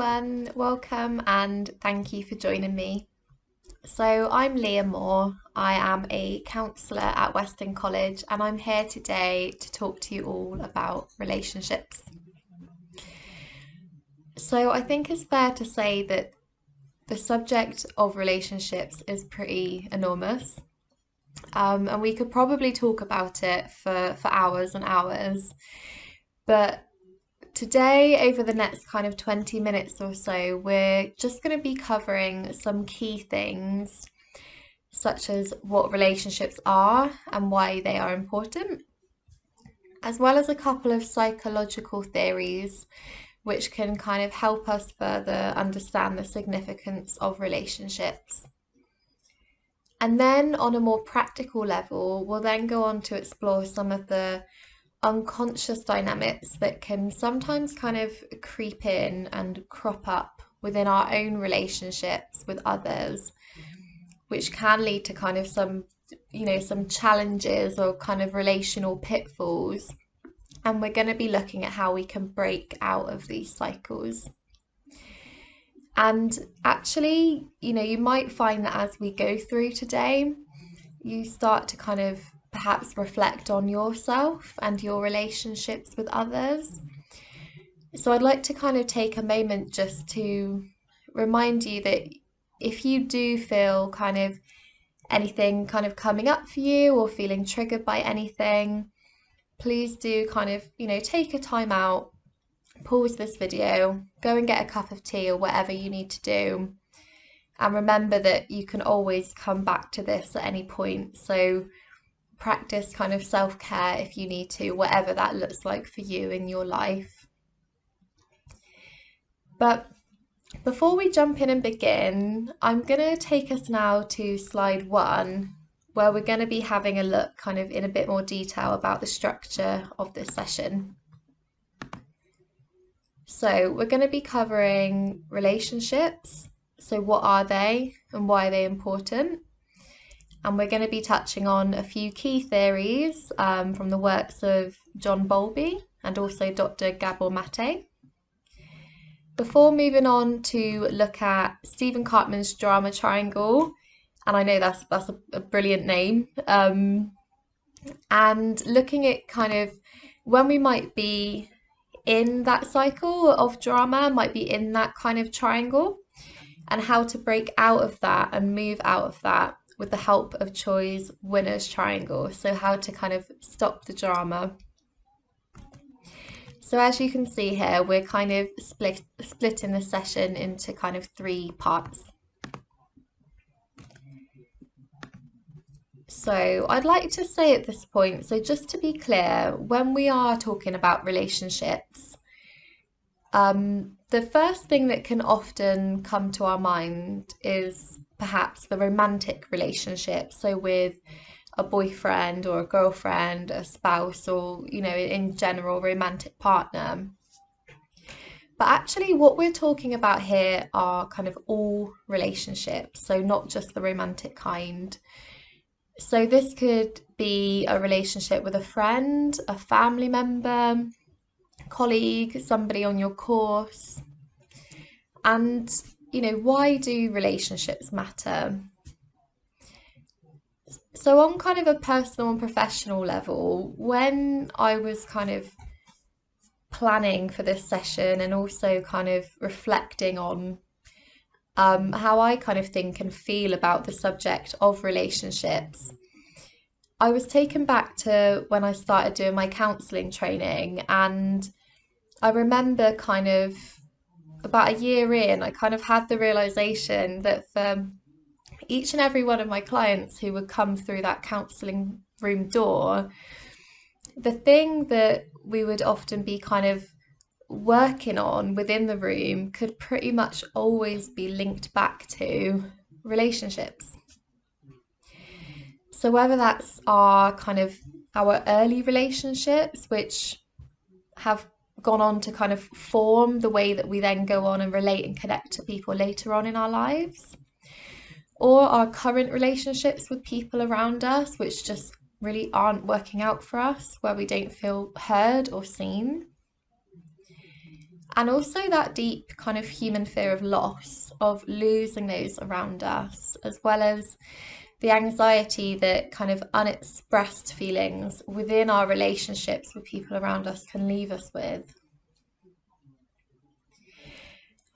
everyone, welcome and thank you for joining me. So I'm Leah Moore, I am a counsellor at Western College and I'm here today to talk to you all about relationships. So I think it's fair to say that the subject of relationships is pretty enormous, and we could probably talk about it for hours and hours, but today, over the next kind of 20 minutes or so, we're just going to be covering some key things, such as what relationships are and why they are important, as well as a couple of psychological theories which can kind of help us further understand the significance of relationships. And then on a more practical level, we'll then go on to explore some of the unconscious dynamics that can sometimes kind of creep in and crop up within our own relationships with others, which can lead to kind of some challenges or kind of relational pitfalls. And we're going to be looking at how we can break out of these cycles. And actually, you might find that as we go through today, you start to kind of perhaps reflect on yourself and your relationships with others. So I'd like to kind of take a moment just to remind you that if you do feel kind of anything kind of coming up for you or feeling triggered by anything, please do kind of, take a time out, pause this video, go and get a cup of tea or whatever you need to do. And remember that you can always come back to this at any point. So practice kind of self-care if you need to, whatever that looks like for you in your life. But before we jump in and begin, I'm going to take us now to slide 1, where we're going to be having a look kind of in a bit more detail about the structure of this session. So we're going to be covering relationships. So what are they and why are they important? And we're going to be touching on a few key theories from the works of John Bowlby and also Dr. Gabriel Mate, before moving on to look at Stephen Cartman's drama triangle. And I know that's a brilliant name. And looking at kind of when we might be in that cycle of drama, might be in that kind of triangle, and how to break out of that and move out of that with the help of Choi's winner's triangle. So how to kind of stop the drama. So as you can see here, we're kind of splitting the session into kind of 3 parts. So I'd like to say at this point, so just to be clear, when we are talking about relationships, the first thing that can often come to our mind is perhaps the romantic relationship. So with a boyfriend or a girlfriend, a spouse, or, in general, romantic partner. But actually what we're talking about here are kind of all relationships, so not just the romantic kind. So this could be a relationship with a friend, a family member, colleague, somebody on your course. And, why do relationships matter? So on kind of a personal and professional level, when I was kind of planning for this session and also kind of reflecting on how I kind of think and feel about the subject of relationships, I was taken back to when I started doing my counselling training, and I remember kind of about a year in, I kind of had the realisation that for each and every one of my clients who would come through that counselling room door, the thing that we would often be kind of working on within the room could pretty much always be linked back to relationships. So whether that's our early relationships, which have gone on to kind of form the way that we then go on and relate and connect to people later on in our lives, or our current relationships with people around us, which just really aren't working out for us, where we don't feel heard or seen. And also that deep kind of human fear of loss, of losing those around us, as well as the anxiety that kind of unexpressed feelings within our relationships with people around us can leave us with.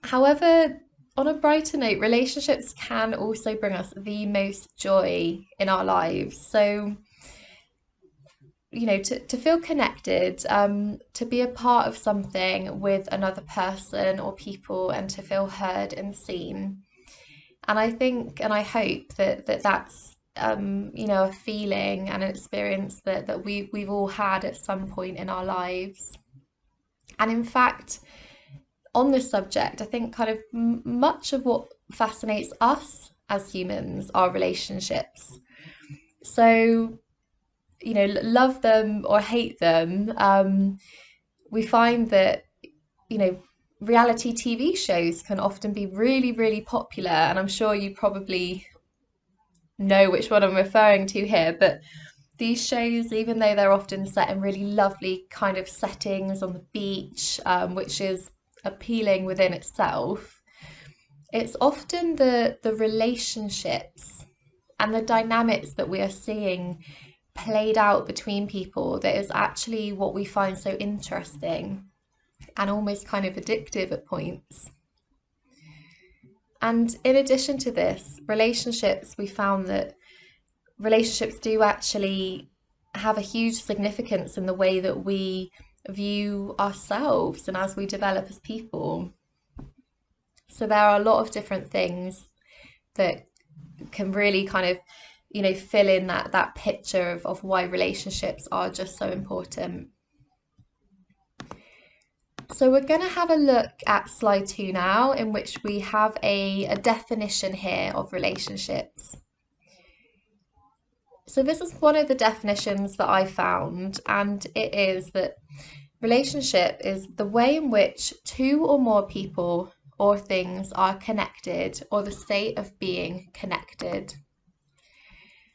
However, on a brighter note, relationships can also bring us the most joy in our lives. So, to feel connected, to be a part of something with another person or people, and to feel heard and seen. And I think and I hope that's a feeling and an experience that we've all had at some point in our lives. And in fact, on this subject, I think kind of much of what fascinates us as humans are relationships. So, love them or hate them, we find that, reality TV shows can often be really, really popular. And I'm sure you probably know which one I'm referring to here, but these shows, even though they're often set in really lovely kind of settings on the beach, which is appealing within itself, it's often the relationships and the dynamics that we are seeing played out between people that is actually what we find so interesting and almost kind of addictive at points. And in addition to this, we found that relationships do actually have a huge significance in the way that we view ourselves and as we develop as people. So there are a lot of different things that can really kind of, fill in that picture of why relationships are just so important. So we're going to have a look at slide 2 now, in which we have a definition here of relationships. So this is one of the definitions that I found, and it is that relationship is the way in which two or more people or things are connected, or the state of being connected.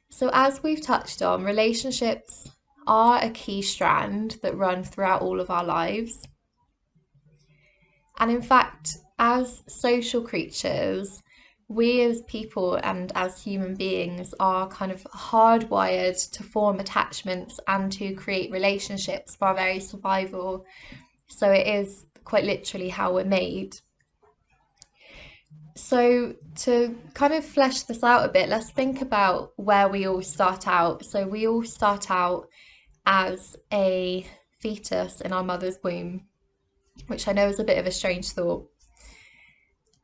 So as we've touched on, relationships are a key strand that run throughout all of our lives. And in fact, as social creatures, we as people and as human beings are kind of hardwired to form attachments and to create relationships for our very survival. So it is quite literally how we're made. So to kind of flesh this out a bit, let's think about where we all start out. So we all start out as a fetus in our mother's womb, which I know is a bit of a strange thought.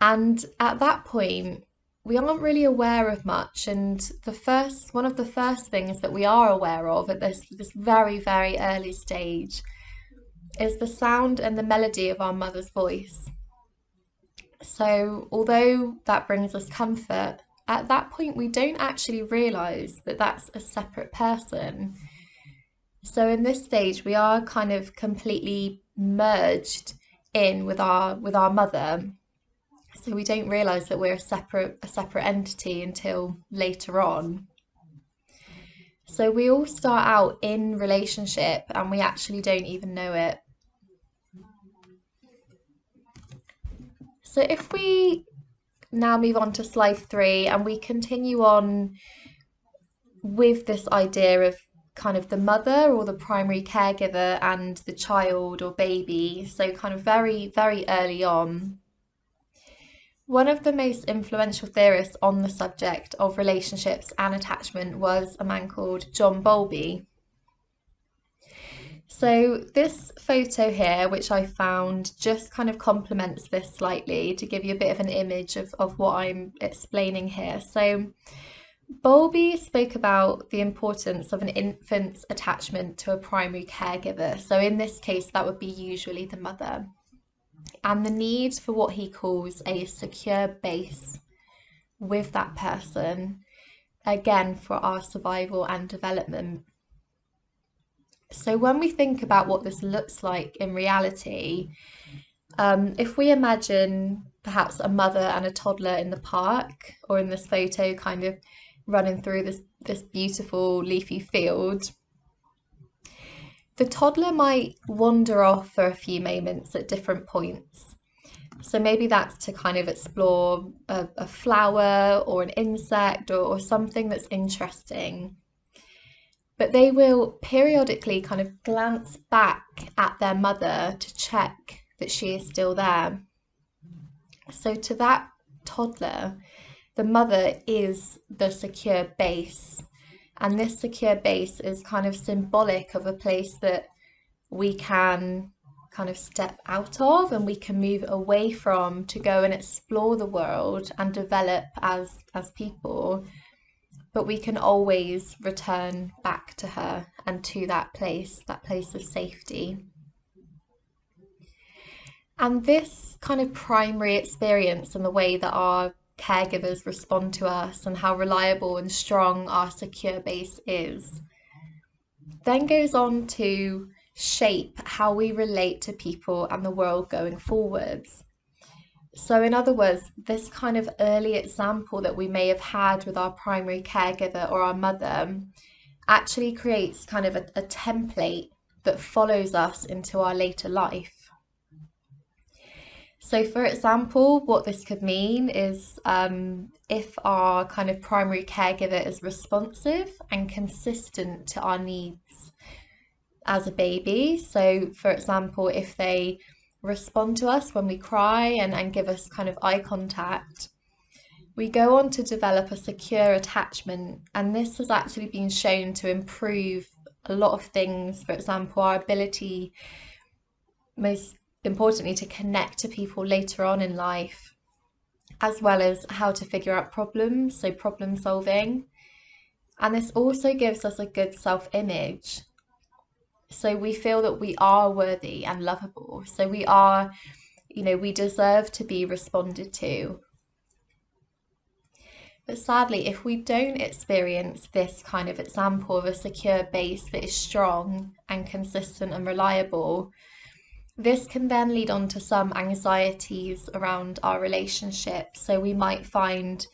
And at that point, we aren't really aware of much. And one of the first things that we are aware of at this very, very early stage is the sound and the melody of our mother's voice. So although that brings us comfort, at that point we don't actually realise that that's a separate person. So in this stage, we are kind of completely merged in with our mother. So we don't realise that we're a separate entity until later on. So we all start out in relationship and we actually don't even know it. So if we now move on to slide 3 and we continue on with this idea of kind of the mother or the primary caregiver and the child or baby, so kind of very, very early on. One of the most influential theorists on the subject of relationships and attachment was a man called John Bowlby. So this photo here, which I found, just kind of complements this slightly to give you a bit of an image of what I'm explaining here. So Bowlby spoke about the importance of an infant's attachment to a primary caregiver. So in this case, that would be usually the mother. And the need for what he calls a secure base with that person, again, for our survival and development. So when we think about what this looks like in reality, if we imagine perhaps a mother and a toddler in the park, or in this photo kind of running through this beautiful leafy field, The toddler might wander off for a few moments at different points. So maybe that's to kind of explore a flower or an insect or something that's interesting. But they will periodically kind of glance back at their mother to check that she is still there. So to that toddler, the mother is the secure base. And this secure base is kind of symbolic of a place that we can kind of step out of and we can move away from to go and explore the world and develop as people. But we can always return back to her and to that place of safety. And this kind of primary experience and the way that our caregivers respond to us and how reliable and strong our secure base is, then goes on to shape how we relate to people and the world going forwards. So in other words, this kind of early example that we may have had with our primary caregiver or our mother actually creates kind of a template that follows us into our later life. So for example, what this could mean is if our kind of primary caregiver is responsive and consistent to our needs as a baby. So for example, if they respond to us when we cry and give us kind of eye contact, we go on to develop a secure attachment, and this has actually been shown to improve a lot of things. For example, our ability, most importantly, to connect to people later on in life, as well as how to figure out problems, so problem solving. And this also gives us a good self-image. So we feel that we are worthy and lovable. So we are, we deserve to be responded to. But sadly, if we don't experience this kind of example of a secure base that is strong and consistent and reliable, this can then lead on to some anxieties around our relationships. So we might find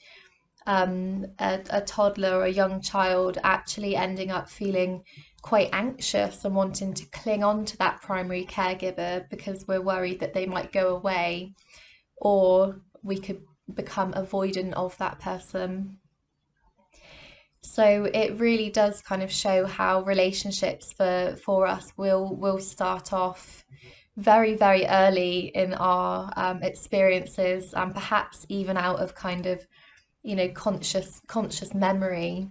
a toddler or a young child actually ending up feeling quite anxious and wanting to cling on to that primary caregiver because we're worried that they might go away, or we could become avoidant of that person. So it really does kind of show how relationships for us will start off very, very early in our experiences, and perhaps even out of kind of, conscious memory.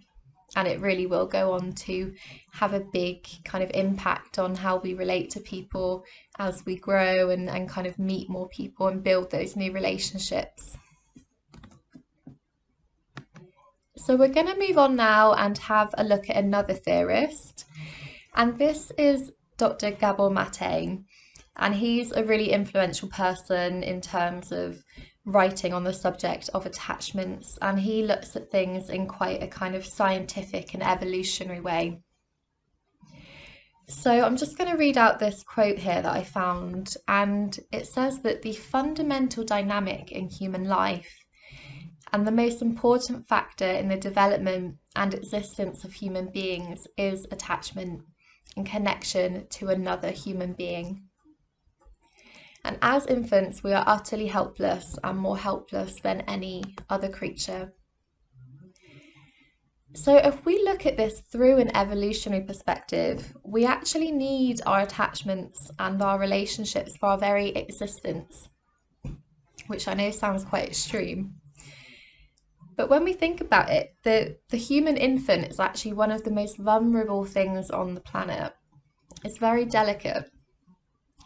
And it really will go on to have a big kind of impact on how we relate to people as we grow and kind of meet more people and build those new relationships. So we're going to move on now and have a look at another theorist. And this is Dr. Gabriel Mate. And he's a really influential person in terms of writing on the subject of attachments. And he looks at things in quite a kind of scientific and evolutionary way. So I'm just going to read out this quote here that I found. And it says that the fundamental dynamic in human life and the most important factor in the development and existence of human beings is attachment and connection to another human being. And as infants, we are utterly helpless and more helpless than any other creature. So if we look at this through an evolutionary perspective, we actually need our attachments and our relationships for our very existence, which I know sounds quite extreme. But when we think about it, the human infant is actually one of the most vulnerable things on the planet. It's very delicate,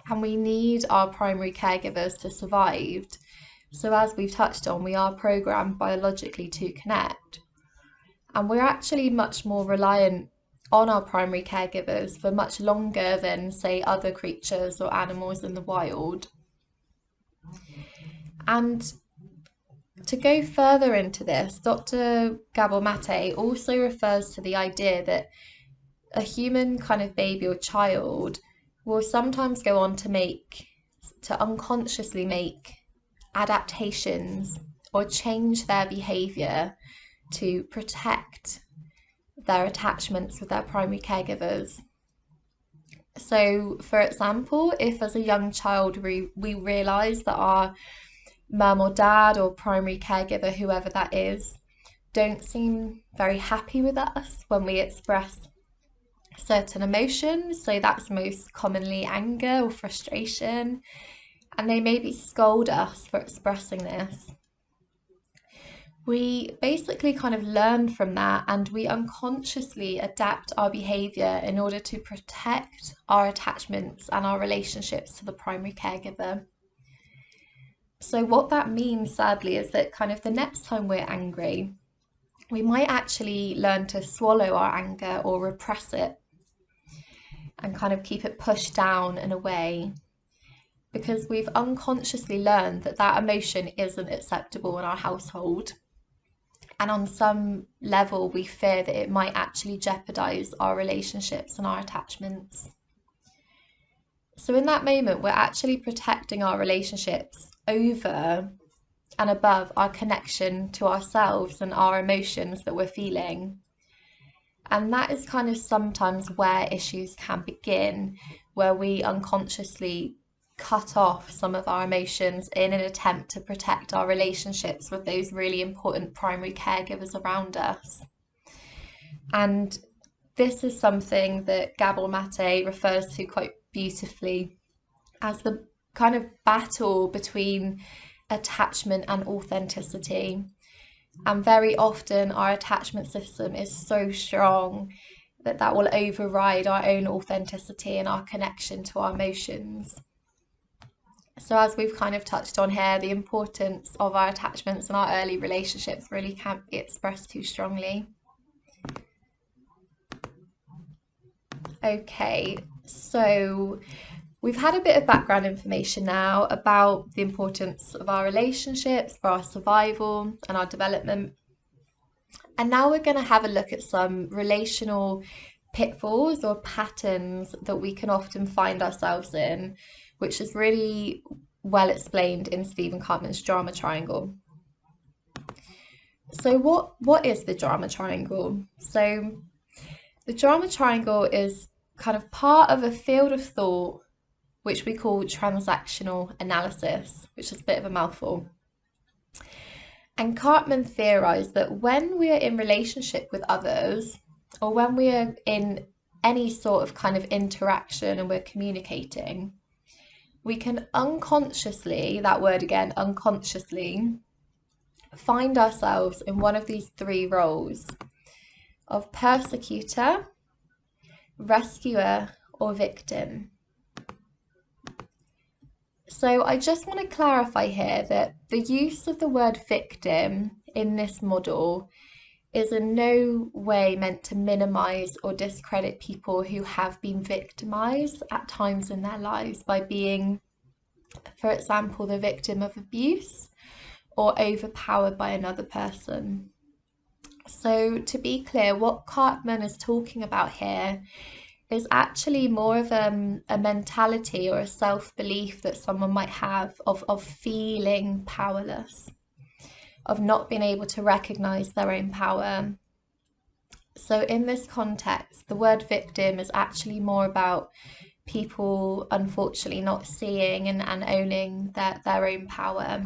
and we need our primary caregivers to survive. So as we've touched on, we are programmed biologically to connect. And we're actually much more reliant on our primary caregivers for much longer than, say, other creatures or animals in the wild. And to go further into this, Dr. Gabriel Mate also refers to the idea that a human kind of baby or child will sometimes go on to unconsciously make adaptations or change their behaviour to protect their attachments with their primary caregivers. So, for example, if as a young child we realise that our mum or dad or primary caregiver, whoever that is, don't seem very happy with us when we express certain emotions, so that's most commonly anger or frustration, and they maybe scold us for expressing this. We basically kind of learn from that, and we unconsciously adapt our behaviour in order to protect our attachments and our relationships to the primary caregiver. So what that means, sadly, is that kind of the next time we're angry, we might actually learn to swallow our anger or repress it and kind of keep it pushed down and away, because we've unconsciously learned that that emotion isn't acceptable in our household. And on some level, we fear that it might actually jeopardize our relationships and our attachments. So in that moment, we're actually protecting our relationships over and above our connection to ourselves and our emotions that we're feeling. And that is kind of sometimes where issues can begin, where we unconsciously cut off some of our emotions in an attempt to protect our relationships with those really important primary caregivers around us. And this is something that Gabriel Mate refers to quite beautifully as the kind of battle between attachment and authenticity. And very often our attachment system is so strong that that will override our own authenticity and our connection to our emotions. So as we've kind of touched on here, the importance of our attachments and our early relationships really can't be expressed too strongly. Okay, so we've had a bit of background information now about the importance of our relationships for our survival and our development. And now we're going to have a look at some relational pitfalls or patterns that we can often find ourselves in, which is really well explained in Stephen Cartman's drama triangle. So what is the drama triangle? So the drama triangle is kind of part of a field of thought which we call transactional analysis, which is a bit of a mouthful. And Cartman theorised that when we are in relationship with others, or when we are in any sort of kind of interaction and we're communicating, we can unconsciously, that word again, unconsciously, find ourselves in one of these three roles of persecutor, rescuer, or victim. So I just want to clarify here that the use of the word victim in this model is in no way meant to minimise or discredit people who have been victimised at times in their lives by being, for example, the victim of abuse or overpowered by another person. So to be clear, what Cartman is talking about here is actually more of a mentality or a self-belief that someone might have of feeling powerless, of not being able to recognise their own power. So in this context, the word victim is actually more about people unfortunately not seeing and owning their own power.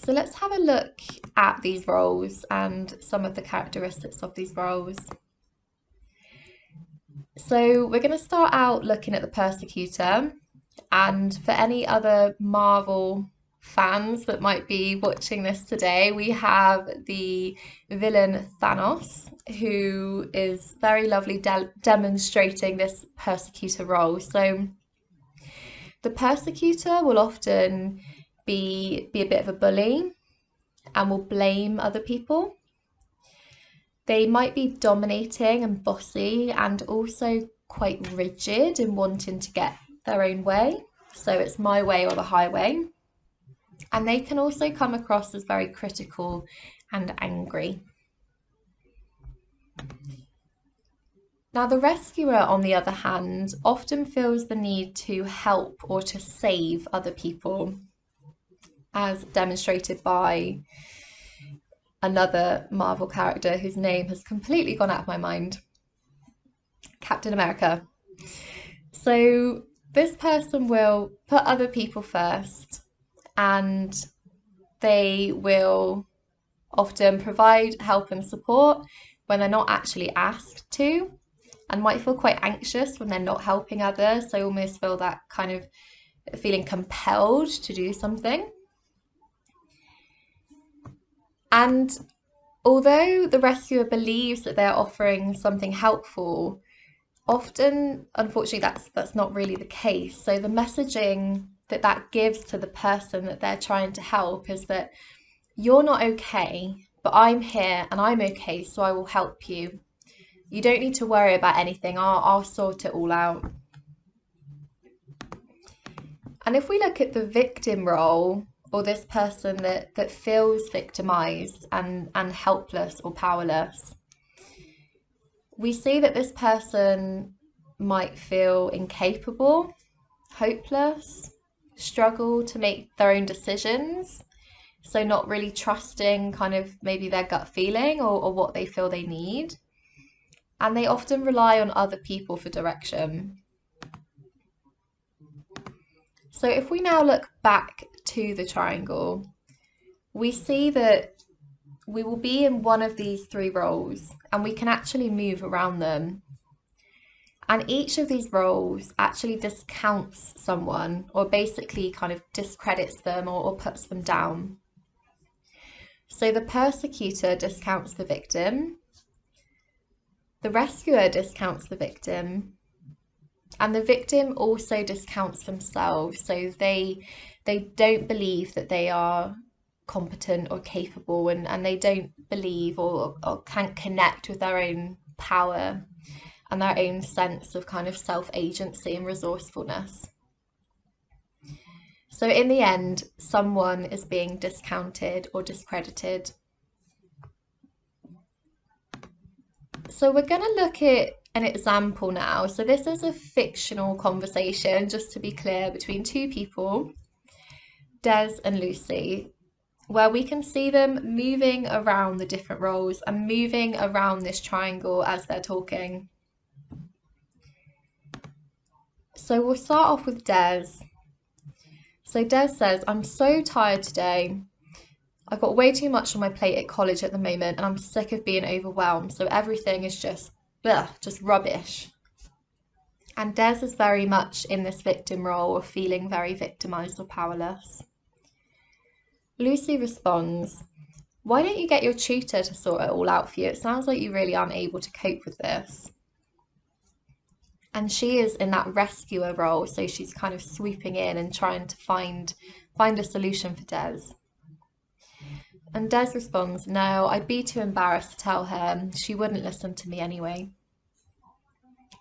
So let's have a look at these roles and some of the characteristics of these roles. So we're going to start out looking at the Persecutor, and for any other Marvel fans that might be watching this today, we have the villain Thanos, who is very lovely demonstrating this Persecutor role. So the Persecutor will often be a bit of a bully and will blame other people. They might be dominating and bossy and also quite rigid in wanting to get their own way. So it's my way or the highway. And they can also come across as very critical and angry. Now, the rescuer, on the other hand, often feels the need to help or to save other people, as demonstrated by another Marvel character whose name has completely gone out of my mind. Captain America. So this person will put other people first, and they will often provide help and support when they're not actually asked to, and might feel quite anxious when they're not helping others. So almost feel that kind of feeling compelled to do something. And although the rescuer believes that they're offering something helpful, often, unfortunately, that's not really the case. So the messaging that gives to the person that they're trying to help is that you're not okay, but I'm here and I'm okay, so I will help you. You don't need to worry about anything. I'll sort it all out. And if we look at the victim role, or this person that feels victimized and helpless or powerless, we see that this person might feel incapable, hopeless, struggle to make their own decisions. So not really trusting kind of maybe their gut feeling or what they feel they need. And they often rely on other people for direction. So if we now look back to the triangle, we see that we will be in one of these three roles and we can actually move around them. And each of these roles actually discounts someone, or basically kind of discredits them or puts them down. So the persecutor discounts the victim, the rescuer discounts the victim, and the victim also discounts themselves. So they don't believe that they are competent or capable, and they don't believe or can't connect with their own power and their own sense of kind of self-agency and resourcefulness. So in the end, someone is being discounted or discredited. So we're going to look at an example now. So this is a fictional conversation, just to be clear, between two people, Des and Lucy, where we can see them moving around the different roles and moving around this triangle as they're talking. So we'll start off with Des. So Des says, "I'm so tired today. I've got way too much on my plate at college at the moment and I'm sick of being overwhelmed. So everything is just rubbish." And Des is very much in this victim role of feeling very victimized or powerless. Lucy responds, "Why don't you get your tutor to sort it all out for you? It sounds like you really aren't able to cope with this." And she is in that rescuer role, so she's kind of swooping in and trying to find a solution for Des. And Des responds, "No, I'd be too embarrassed to tell her. She wouldn't listen to me anyway."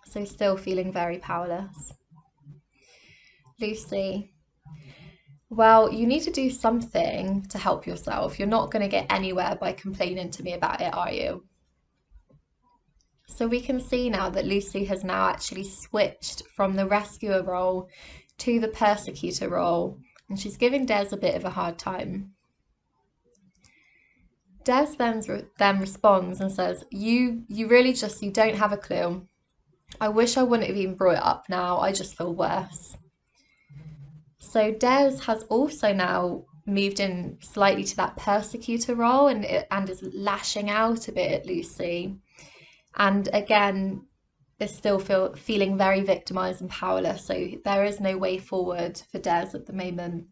So still feeling very powerless. Lucy, "Well, you need to do something to help yourself. You're not going to get anywhere by complaining to me about it, are you?" So we can see now that Lucy has now actually switched from the rescuer role to the persecutor role, and she's giving Des a bit of a hard time. Des then responds and says, you really you don't have a clue. I wish I wouldn't have even brought it up now. I just feel worse." So Des has also now moved in slightly to that persecutor role and is lashing out a bit at Lucy. And again, is still feeling very victimized and powerless. So there is no way forward for Des at the moment.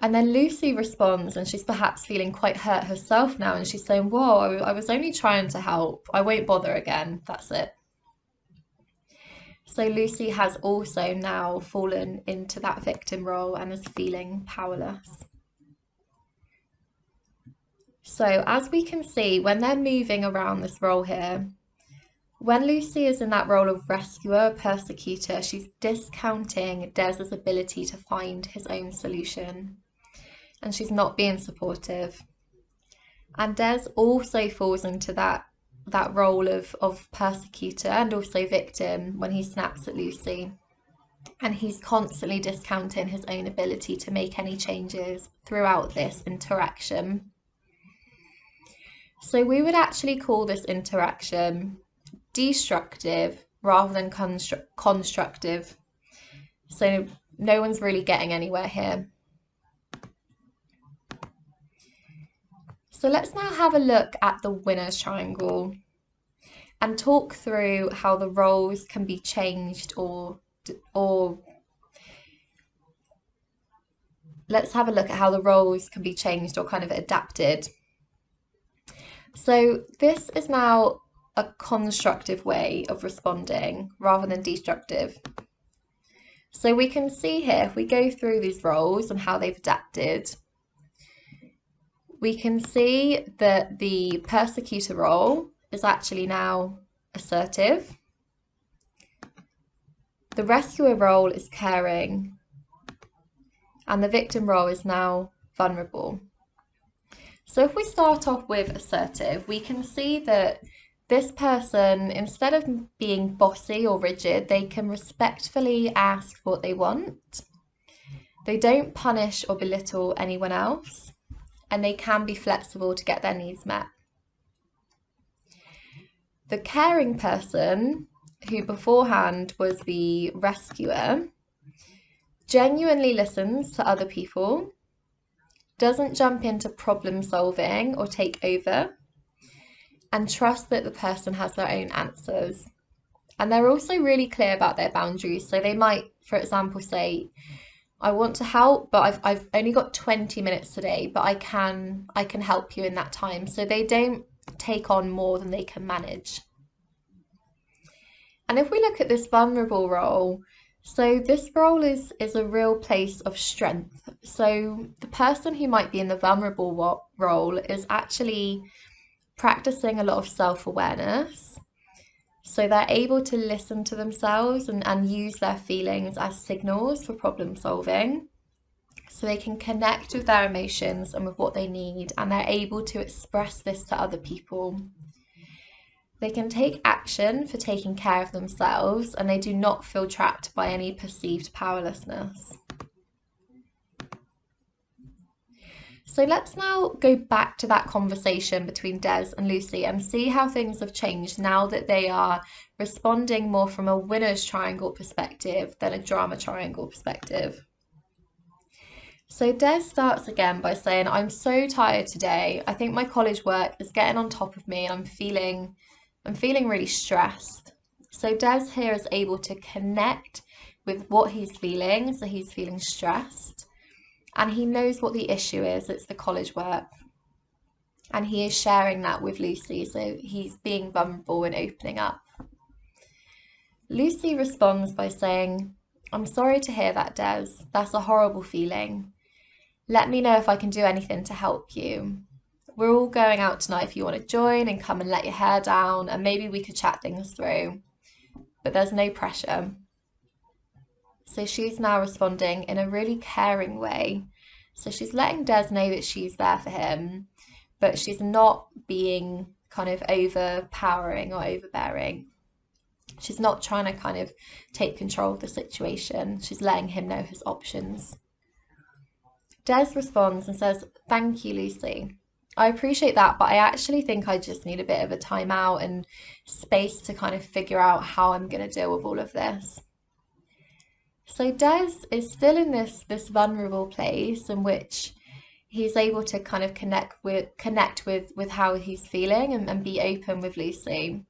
And then Lucy responds, and she's perhaps feeling quite hurt herself now. And she's saying, "Whoa, I was only trying to help. I won't bother again. That's it." So Lucy has also now fallen into that victim role and is feeling powerless. So as we can see, when they're moving around this role here, when Lucy is in that role of rescuer, persecutor, she's discounting Des's ability to find his own solution, and she's not being supportive. And Des also falls into that role of persecutor and also victim when he snaps at Lucy. And he's constantly discounting his own ability to make any changes throughout this interaction. So we would actually call this interaction destructive rather than constructive. So no one's really getting anywhere here. So let's now have a look at the winner's triangle and talk through how the roles can be changed or let's have a look at how the roles can be changed or kind of adapted. So this is now a constructive way of responding rather than destructive. So we can see here, if we go through these roles and how they've adapted, we can see that the persecutor role is actually now assertive. The rescuer role is caring, and the victim role is now vulnerable. So if we start off with assertive, we can see that this person, instead of being bossy or rigid, they can respectfully ask what they want. They don't punish or belittle anyone else, and they can be flexible to get their needs met. The caring person, who beforehand was the rescuer, genuinely listens to other people, doesn't jump into problem solving or take over, and trusts that the person has their own answers. And they're also really clear about their boundaries. So they might, for example, say, I want to help, but I've only got 20 minutes today, but I can help you in that time. So they don't take on more than they can manage. And if we look at this vulnerable role, so this role is a real place of strength. So the person who might be in the vulnerable role is actually practicing a lot of self-awareness. So they're able to listen to themselves and use their feelings as signals for problem solving. So they can connect with their emotions and with what they need, and they're able to express this to other people. They can take action for taking care of themselves, and they do not feel trapped by any perceived powerlessness. So let's now go back to that conversation between Des and Lucy and see how things have changed now that they are responding more from a winner's triangle perspective than a drama triangle perspective. So Des starts again by saying, I'm so tired today. I think my college work is getting on top of me and I'm feeling really stressed. So Des here is able to connect with what he's feeling. So he's feeling stressed. And he knows what the issue is, it's the college work. And he is sharing that with Lucy, so he's being vulnerable and opening up. Lucy responds by saying, I'm sorry to hear that, Des. That's a horrible feeling. Let me know if I can do anything to help you. We're all going out tonight if you want to join and come and let your hair down, and maybe we could chat things through. But there's no pressure. So she's now responding in a really caring way. So she's letting Des know that she's there for him, but she's not being kind of overpowering or overbearing. She's not trying to kind of take control of the situation. She's letting him know his options. Des responds and says, thank you, Lucy. I appreciate that, but I actually think I just need a bit of a time out and space to kind of figure out how I'm going to deal with all of this. So Des is still in this vulnerable place in which he's able to kind of connect with how he's feeling and be open with Lucy.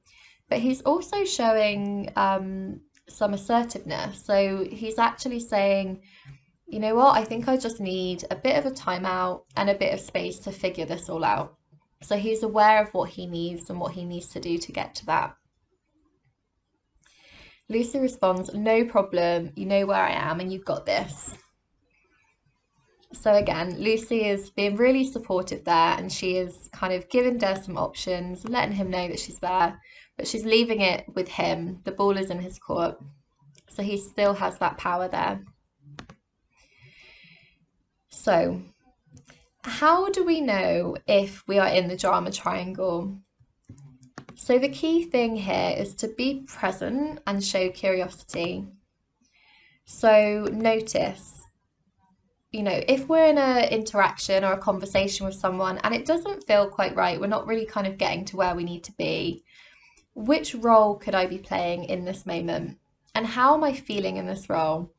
But he's also showing some assertiveness. So he's actually saying, you know what, I think I just need a bit of a timeout and a bit of space to figure this all out. So he's aware of what he needs and what he needs to do to get to that. Lucy responds, no problem, you know where I am and you've got this. So again, Lucy is being really supportive there, and she is kind of giving Des some options, letting him know that she's there, but she's leaving it with him. The ball is in his court, so he still has that power there. So how do we know if we are in the drama triangle? So the key thing here is to be present and show curiosity. So notice, you know, if we're in an interaction or a conversation with someone and it doesn't feel quite right, we're not really kind of getting to where we need to be, which role could I be playing in this moment? And how am I feeling in this role?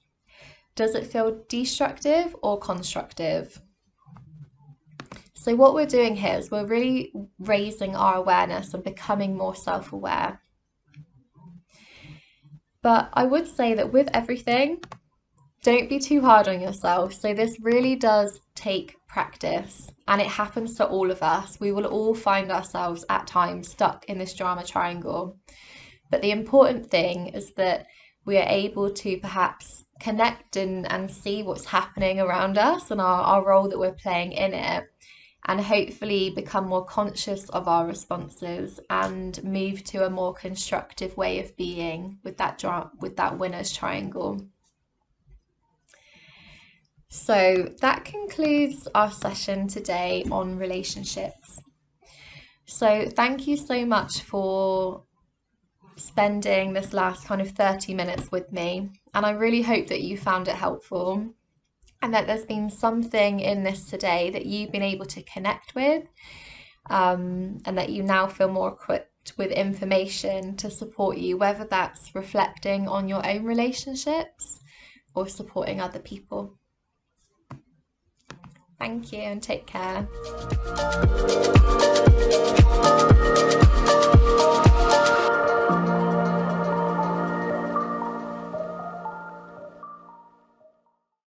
Does it feel destructive or constructive? So what we're doing here is we're really raising our awareness and becoming more self-aware. But I would say that with everything, don't be too hard on yourself. So this really does take practice, and it happens to all of us. We will all find ourselves at times stuck in this drama triangle. But the important thing is that we are able to perhaps connect and see what's happening around us and our role that we're playing in it, and hopefully become more conscious of our responses and move to a more constructive way of being with that winner's triangle. So that concludes our session today on relationships. So thank you so much for spending this last kind of 30 minutes with me, and I really hope that you found it helpful and that there's been something in this today that you've been able to connect with, and that you now feel more equipped with information to support you, whether that's reflecting on your own relationships or supporting other people. Thank you and take care.